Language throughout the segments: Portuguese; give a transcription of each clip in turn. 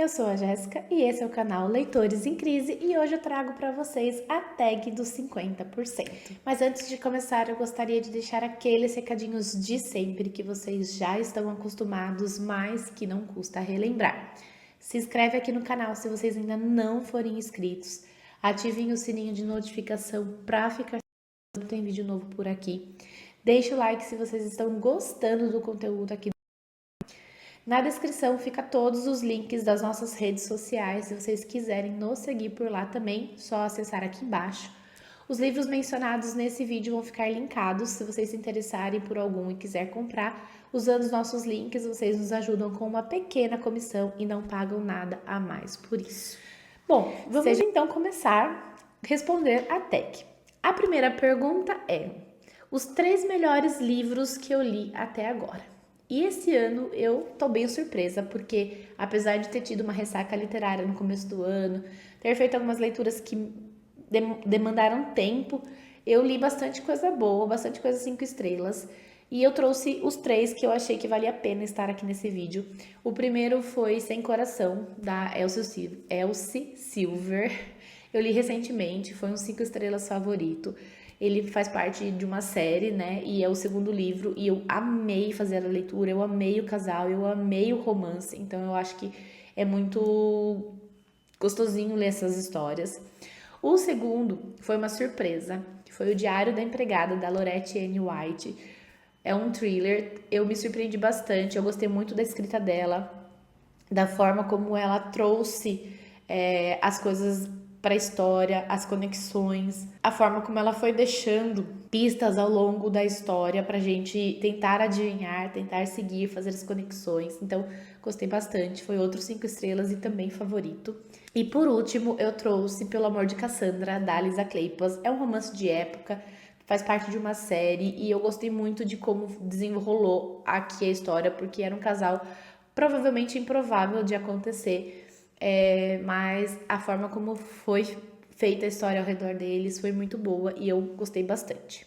eu sou a Jéssica e esse é o canal Leitores em Crise e hoje eu trago para vocês a tag dos 50%. Mas antes de começar, eu gostaria de deixar aqueles recadinhos de sempre que vocês já estão acostumados, mas que não custa relembrar. Se inscreve aqui no canal se vocês ainda não forem inscritos, ativem o sininho de notificação para ficar sabendo quando tem vídeo novo por aqui. Deixe o like se vocês estão gostando do conteúdo aqui. Na descrição fica todos os links das nossas redes sociais, se vocês quiserem nos seguir por lá também, só acessar aqui embaixo. Os livros mencionados nesse vídeo vão ficar linkados, se vocês se interessarem por algum e quiser comprar. Usando os nossos links, vocês nos ajudam com uma pequena comissão e não pagam nada a mais por isso. Bom, vamos então começar a responder a tag. A primeira pergunta é: os 3 melhores livros que eu li até agora. E esse ano eu tô bem surpresa, porque apesar de ter tido uma ressaca literária no começo do ano, ter feito algumas leituras que demandaram tempo, eu li bastante coisa boa, bastante coisa 5 estrelas. E eu trouxe os 3 que eu achei que valia a pena estar aqui nesse vídeo. O primeiro foi Sem Coração, da Elsie Silver. Eu li recentemente, foi um 5 estrelas favorito. Ele faz parte de uma série, né? E é o segundo livro. E eu amei fazer a leitura, eu amei o casal, eu amei o romance. Então eu acho que é muito gostosinho ler essas histórias. O segundo foi uma surpresa, que foi o Diário da Empregada, da Lorette Anne White. É um thriller, eu me surpreendi bastante, eu gostei muito da escrita dela, da forma como ela trouxe as coisas para a história, as conexões, a forma como ela foi deixando pistas ao longo da história para a gente tentar adivinhar, tentar seguir, fazer as conexões. Então, gostei bastante. Foi outro 5 estrelas e também favorito. E por último, eu trouxe Pelo Amor de Cassandra, da Lisa Kleypas. É um romance de época, faz parte de uma série e eu gostei muito de como desenrolou aqui a história, porque era um casal provavelmente improvável de acontecer. Mas a forma como foi feita a história ao redor deles foi muito boa e eu gostei bastante.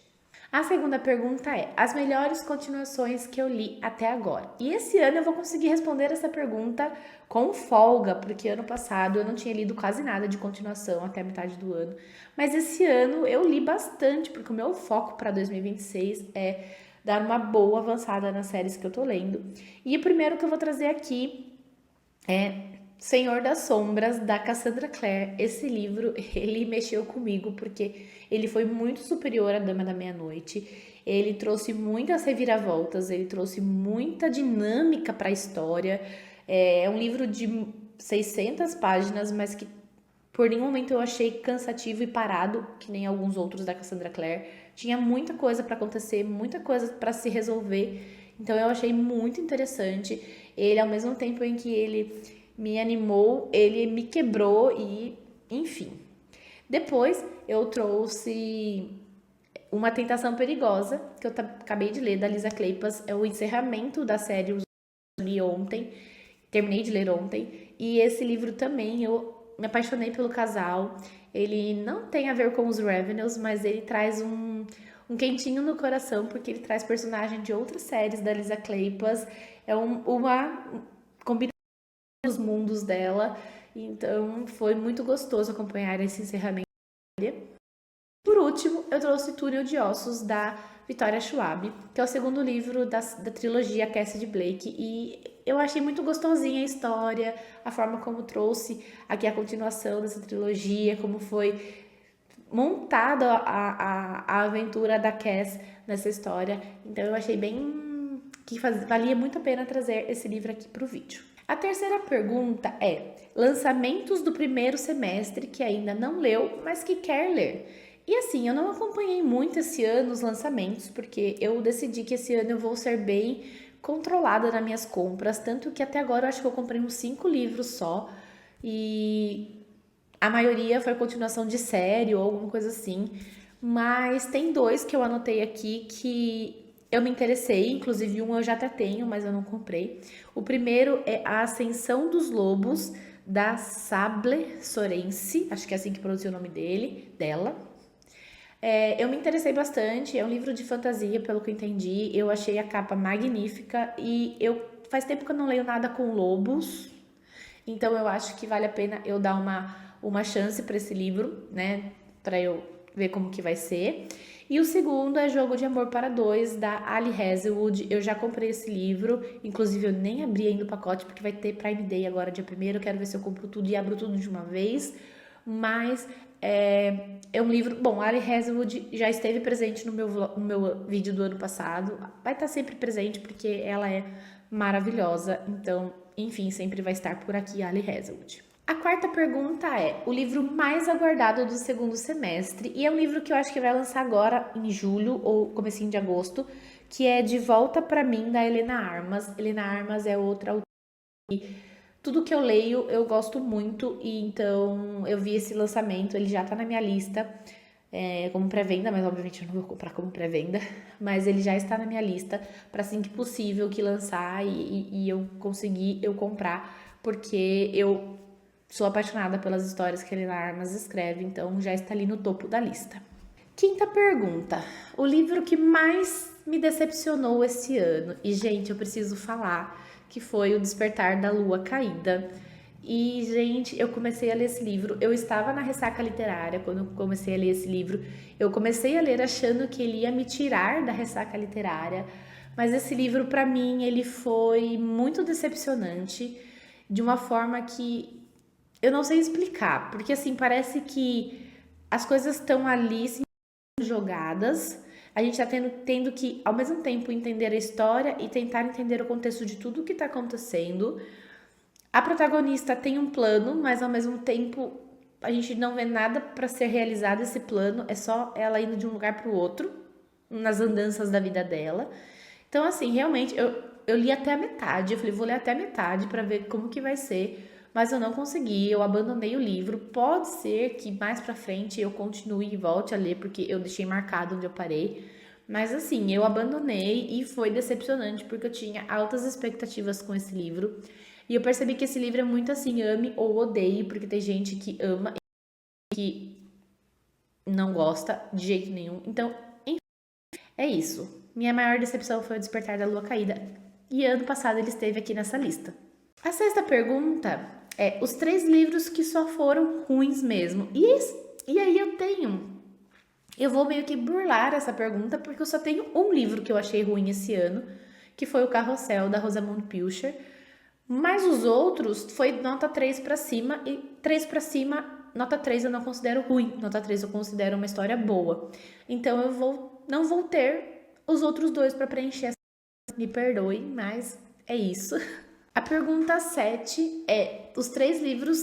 A segunda pergunta é: as melhores continuações que eu li até agora. E esse ano eu vou conseguir responder essa pergunta com folga, porque ano passado eu não tinha lido quase nada de continuação até a metade do ano. Mas esse ano eu li bastante, porque o meu foco para 2026 é dar uma boa avançada nas séries que eu tô lendo. E o primeiro que eu vou trazer aqui é Senhor das Sombras, da Cassandra Clare. Esse livro, ele mexeu comigo, porque ele foi muito superior à Dama da Meia-Noite. Ele trouxe muitas reviravoltas, ele trouxe muita dinâmica para a história. É um livro de 600 páginas, mas que por nenhum momento eu achei cansativo e parado, que nem alguns outros da Cassandra Clare. Tinha muita coisa para acontecer, muita coisa para se resolver. Então eu achei muito interessante. Ele, ao mesmo tempo em que ele me animou, ele me quebrou e, enfim. Depois eu trouxe Uma Tentação Perigosa, que eu acabei de ler, da Lisa Kleypas. É o encerramento da série, eu li ontem, terminei de ler ontem. E esse livro também, eu me apaixonei pelo casal. Ele não tem a ver com os Ravenels, mas ele traz um quentinho no coração, porque ele traz personagem de outras séries da Lisa Kleypas. É uma combinação dos mundos dela, então foi muito gostoso acompanhar esse encerramento. Por último, eu trouxe Túnel de Ossos, da Victoria Schwab, que é o segundo livro da trilogia Cassidy Blake, e eu achei muito gostosinha a história, a forma como trouxe aqui a continuação dessa trilogia, como foi montada a aventura da Cass nessa história. Então eu achei bem que valia muito a pena trazer esse livro aqui para o vídeo. A terceira pergunta é: lançamentos do primeiro semestre que ainda não leu, mas que quer ler. E assim, eu não acompanhei muito esse ano os lançamentos, porque eu decidi que esse ano eu vou ser bem controlada nas minhas compras, tanto que até agora eu acho que eu comprei uns 5 livros só, e a maioria foi continuação de série ou alguma coisa assim, mas tem 2 que eu anotei aqui que eu me interessei, inclusive um eu já até tenho, mas eu não comprei. O primeiro é A Ascensão dos Lobos, da Sable Sorense, acho que é assim que pronuncia o nome dela. Eu me interessei bastante, é um livro de fantasia, pelo que eu entendi. Eu achei a capa magnífica e faz tempo que eu não leio nada com lobos. Então eu acho que vale a pena eu dar uma chance para esse livro, né? Para eu ver como que vai ser. E o segundo é Jogo de Amor para Dois, da Ali Hazelwood. Eu já comprei esse livro, inclusive eu nem abri ainda o pacote, porque vai ter Prime Day agora, dia 1º. Eu quero ver se eu compro tudo e abro tudo de uma vez. Mas é um livro... Bom, a Ali Hazelwood já esteve presente no meu vídeo do ano passado. Vai estar sempre presente, porque ela é maravilhosa. Então, enfim, sempre vai estar por aqui a Ali Hazelwood. A quarta pergunta é o livro mais aguardado do segundo semestre, e é um livro que eu acho que vai lançar agora em julho ou comecinho de agosto, que é De Volta Pra Mim, da Helena Armas. Helena Armas é outra autora que tudo que eu leio eu gosto muito, e então eu vi esse lançamento, ele já tá na minha lista como pré-venda, mas obviamente eu não vou comprar como pré-venda, mas ele já está na minha lista para assim que possível que lançar e eu conseguir eu comprar, porque eu sou apaixonada pelas histórias que a Helena Armas escreve, então já está ali no topo da lista. Quinta pergunta. O livro que mais me decepcionou esse ano, e gente, eu preciso falar, que foi O Despertar da Lua Caída. E, gente, eu comecei a ler esse livro, eu estava na ressaca literária quando eu comecei a ler esse livro. Eu comecei a ler achando que ele ia me tirar da ressaca literária, mas esse livro, para mim, ele foi muito decepcionante, de uma forma que eu não sei explicar, porque assim, parece que as coisas estão ali assim, jogadas, a gente tá tendo que, ao mesmo tempo, entender a história e tentar entender o contexto de tudo que tá acontecendo. A protagonista tem um plano, mas ao mesmo tempo a gente não vê nada para ser realizado esse plano, é só ela indo de um lugar para o outro, nas andanças da vida dela. Então, assim, realmente, eu li até a metade, eu falei, vou ler até a metade para ver como que vai ser, mas eu não consegui, eu abandonei o livro. Pode ser que mais pra frente eu continue e volte a ler, porque eu deixei marcado onde eu parei, mas assim, eu abandonei e foi decepcionante, porque eu tinha altas expectativas com esse livro, e eu percebi que esse livro é muito assim, ame ou odeie, porque tem gente que ama e que não gosta de jeito nenhum. Então, enfim, é isso. Minha maior decepção foi O Despertar da Lua Caída, e ano passado ele esteve aqui nessa lista. A sexta pergunta é os 3 livros que só foram ruins mesmo. E aí eu vou meio que burlar essa pergunta, porque eu só tenho um livro que eu achei ruim esse ano, que foi O Carrossel, da Rosamund Pilcher. Mas os outros foi nota 3 para cima, e 3 para cima, nota 3 eu não considero ruim, nota 3 eu considero uma história boa. Então não vou ter os outros 2 para preencher essa. Me perdoe, mas é isso. A pergunta 7 é os 3 livros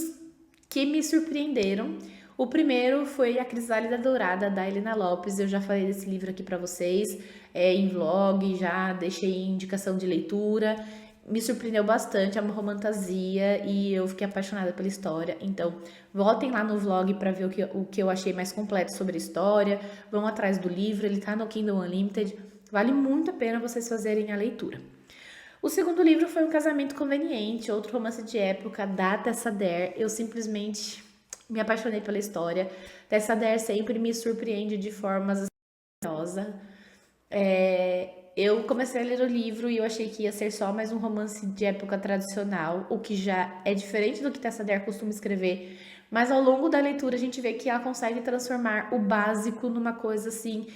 que me surpreenderam. O primeiro foi A Crisálida Dourada, da Helena Lopes. Eu já falei desse livro aqui para vocês em vlog, já deixei indicação de leitura. Me surpreendeu bastante, é uma romantasia e eu fiquei apaixonada pela história. Então, voltem lá no vlog para ver o que eu achei mais completo sobre a história. Vão atrás do livro, ele tá no Kindle Unlimited. Vale muito a pena vocês fazerem a leitura. O segundo livro foi Um Casamento Conveniente, outro romance de época da Tessa Dare. Eu simplesmente me apaixonei pela história. Tessa Dare sempre me surpreende de formas maravilhosas. Eu comecei a ler o livro e eu achei que ia ser só mais um romance de época tradicional, o que já é diferente do que Tessa Dare costuma escrever. Mas ao longo da leitura a gente vê que ela consegue transformar o básico numa coisa assim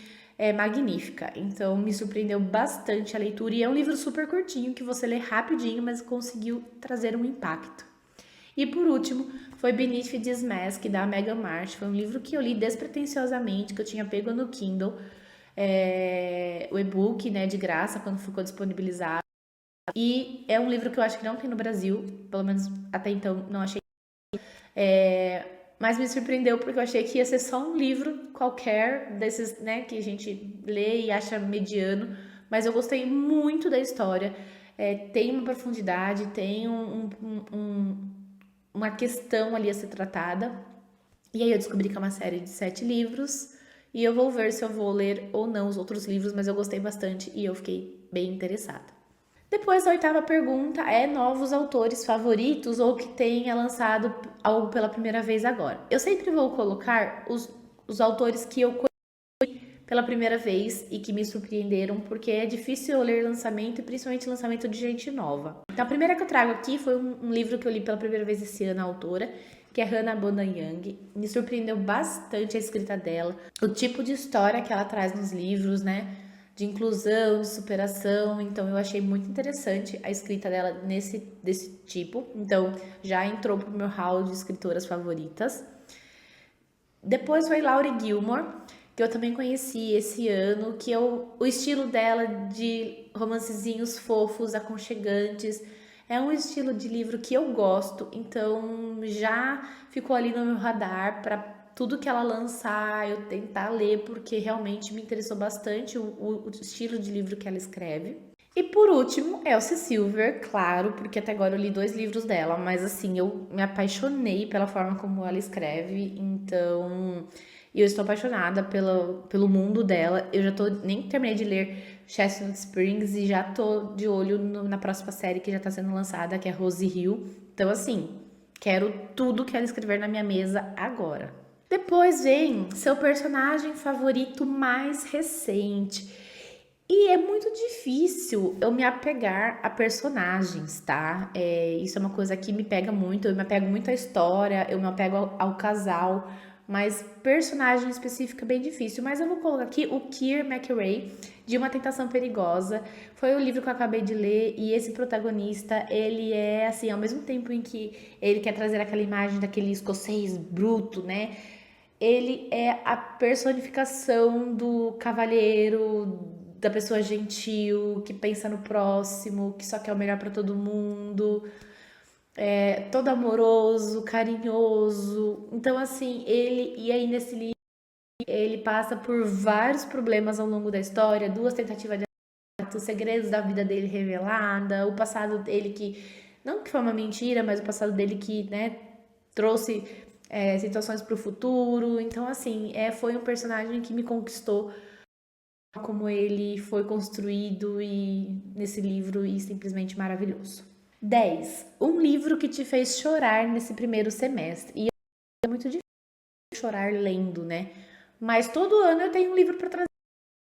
magnífica. Então me surpreendeu bastante a leitura e é um livro super curtinho que você lê rapidinho, mas conseguiu trazer um impacto. E por último, foi Beneath This Mask, da Megan Marsh. Foi um livro que eu li despretensiosamente, que eu tinha pego no Kindle, o e-book, né, de graça, quando ficou disponibilizado. E é um livro que eu acho que não tem no Brasil, pelo menos até então não achei. Mas me surpreendeu porque eu achei que ia ser só um livro qualquer desses, né, que a gente lê e acha mediano, mas eu gostei muito da história. Tem uma profundidade, tem uma questão ali a ser tratada. E aí eu descobri que é uma série de 7 livros e eu vou ver se eu vou ler ou não os outros livros, mas eu gostei bastante e eu fiquei bem interessada. Depois, a oitava pergunta é novos autores favoritos ou que tenha lançado algo pela primeira vez agora. Eu sempre vou colocar os autores que eu conheci pela primeira vez e que me surpreenderam, porque é difícil eu ler lançamento e principalmente lançamento de gente nova. Então a primeira que eu trago aqui foi um livro que eu li pela primeira vez esse ano, a autora, que é Hannah Bonam Young. Me surpreendeu bastante a escrita dela, o tipo de história que ela traz nos livros, né? De inclusão, de superação. Então eu achei muito interessante a escrita dela desse tipo. Então já entrou pro meu hall de escritoras favoritas. Depois foi Laurie Gilmore, que eu também conheci esse ano, que é o estilo dela de romancezinhos fofos, aconchegantes. É um estilo de livro que eu gosto, então já ficou ali no meu radar para tudo que ela lançar, eu tentar ler, porque realmente me interessou bastante o estilo de livro que ela escreve. E por último, Elsie Silver, claro, porque até agora eu li 2 livros dela, mas assim, eu me apaixonei pela forma como ela escreve, então eu estou apaixonada pelo mundo dela. Eu já tô, nem terminei de ler Chestnut Springs e já tô de olho na próxima série que já tá sendo lançada, que é Rose Hill. Então assim, quero tudo que ela escrever na minha mesa agora. Depois vem seu personagem favorito mais recente. E é muito difícil eu me apegar a personagens, tá? Isso é uma coisa que me pega muito. Eu me apego muito à história, eu me apego ao casal, mas personagem específico é bem difícil. Mas eu vou colocar aqui o Keir McRae, de Uma Tentação Perigosa. Foi o livro que eu acabei de ler e esse protagonista, ele é assim, ao mesmo tempo em que ele quer trazer aquela imagem daquele escocês bruto, né? Ele é a personificação do cavalheiro, da pessoa gentil, que pensa no próximo, que só quer o melhor para todo mundo, todo amoroso, carinhoso. Então, assim, e aí nesse livro, ele passa por vários problemas ao longo da história, 2 tentativas de assassinato, os segredos da vida dele revelada, o passado dele que, não que foi uma mentira, mas o passado dele que, né, trouxe situações para o futuro. Então, assim, foi um personagem que me conquistou, como ele foi construído e nesse livro e simplesmente maravilhoso. 10. Um livro que te fez chorar nesse primeiro semestre. E é muito difícil chorar lendo, né? Mas todo ano eu tenho um livro para trazer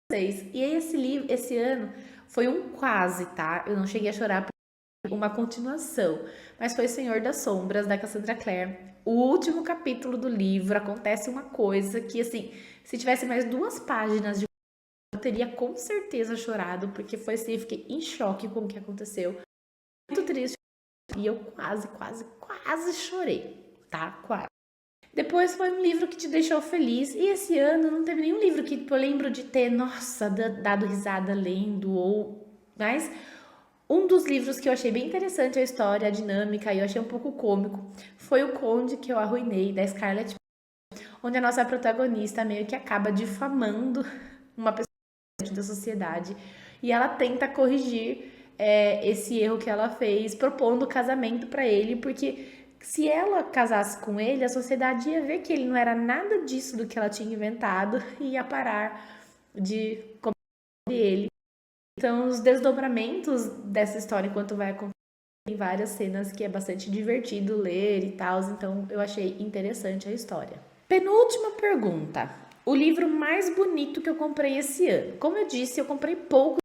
para vocês. E esse livro, esse ano, foi um quase, tá? Eu não cheguei a chorar por uma continuação, mas foi Senhor das Sombras, da Cassandra Clare. O último capítulo do livro acontece uma coisa que, assim, se tivesse mais 2 páginas de eu teria com certeza chorado, porque foi assim, eu fiquei em choque com o que aconteceu. Muito triste. E eu quase chorei, tá? Quase. Depois foi um livro que te deixou feliz. E esse ano não teve nenhum livro que eu lembro de ter, nossa, dado risada lendo, ou. Mas um dos livros que eu achei bem interessante a história, a dinâmica, e eu achei um pouco cômico, foi O Conde que eu arruinei, da Scarlett, onde a nossa protagonista meio que acaba difamando uma pessoa da sociedade e ela tenta corrigir esse erro que ela fez, propondo casamento para ele, porque se ela casasse com ele, a sociedade ia ver que ele não era nada disso do que ela tinha inventado e ia parar de comer ele. Então, os desdobramentos dessa história, enquanto vai acontecer, tem várias cenas que é bastante divertido ler e tal, então eu achei interessante a história. Penúltima pergunta. O livro mais bonito que eu comprei esse ano. Como eu disse, eu comprei pouco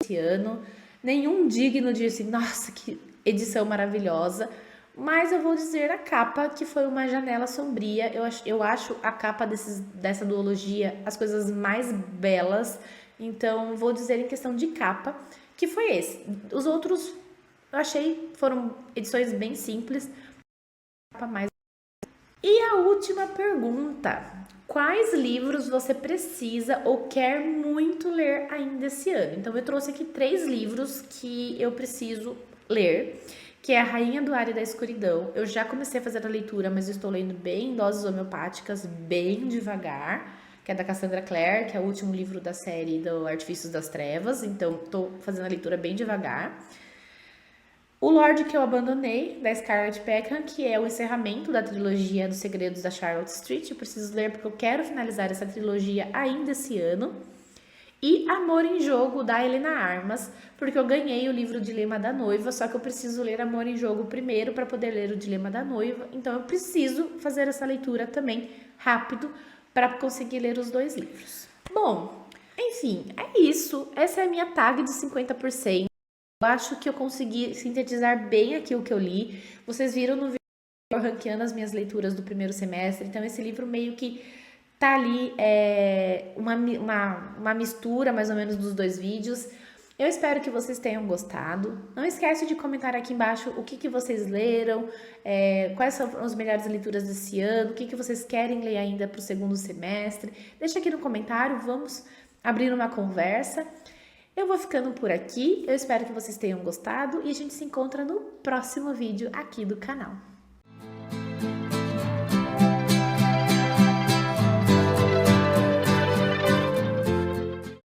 esse ano, nenhum digno de assim, nossa, que edição maravilhosa. Mas eu vou dizer a capa, que foi Uma Janela Sombria. Eu acho a capa dessa duologia as coisas mais belas. Então, vou dizer em questão de capa, que foi esse. Os outros, eu achei, foram edições bem simples. Capa mais. E a última pergunta. Quais livros você precisa ou quer muito ler ainda esse ano? Então, eu trouxe aqui 3 livros que eu preciso ler, que é A Rainha do Ar e da Escuridão. Eu já comecei a fazer a leitura, mas estou lendo bem em doses homeopáticas, bem devagar, que é da Cassandra Clare, que é o último livro da série do Artifícios das Trevas. Então, estou fazendo a leitura bem devagar. O Lorde que eu abandonei, da Scarlett Peckham, que é o encerramento da trilogia dos Segredos da Charlotte Street. Eu preciso ler porque eu quero finalizar essa trilogia ainda esse ano. E Amor em Jogo, da Helena Armas, porque eu ganhei o livro Dilema da Noiva, só que eu preciso ler Amor em Jogo primeiro para poder ler o Dilema da Noiva. Então eu preciso fazer essa leitura também rápido para conseguir ler os 2 livros. Bom, Enfim, é isso. Essa é a minha tag de 50%. Eu acho que eu consegui sintetizar bem aqui o que eu li. Vocês viram no vídeo ranqueando as minhas leituras do primeiro semestre, então esse livro meio que tá ali uma mistura mais ou menos dos dois vídeos. Eu espero que vocês tenham gostado. Não esquece de comentar aqui embaixo o que vocês leram, quais são as melhores leituras desse ano, o que vocês querem ler ainda para o segundo semestre. Deixa aqui no comentário, vamos abrir uma conversa. Eu vou ficando por aqui, eu espero que vocês tenham gostado e a gente se encontra no próximo vídeo aqui do canal.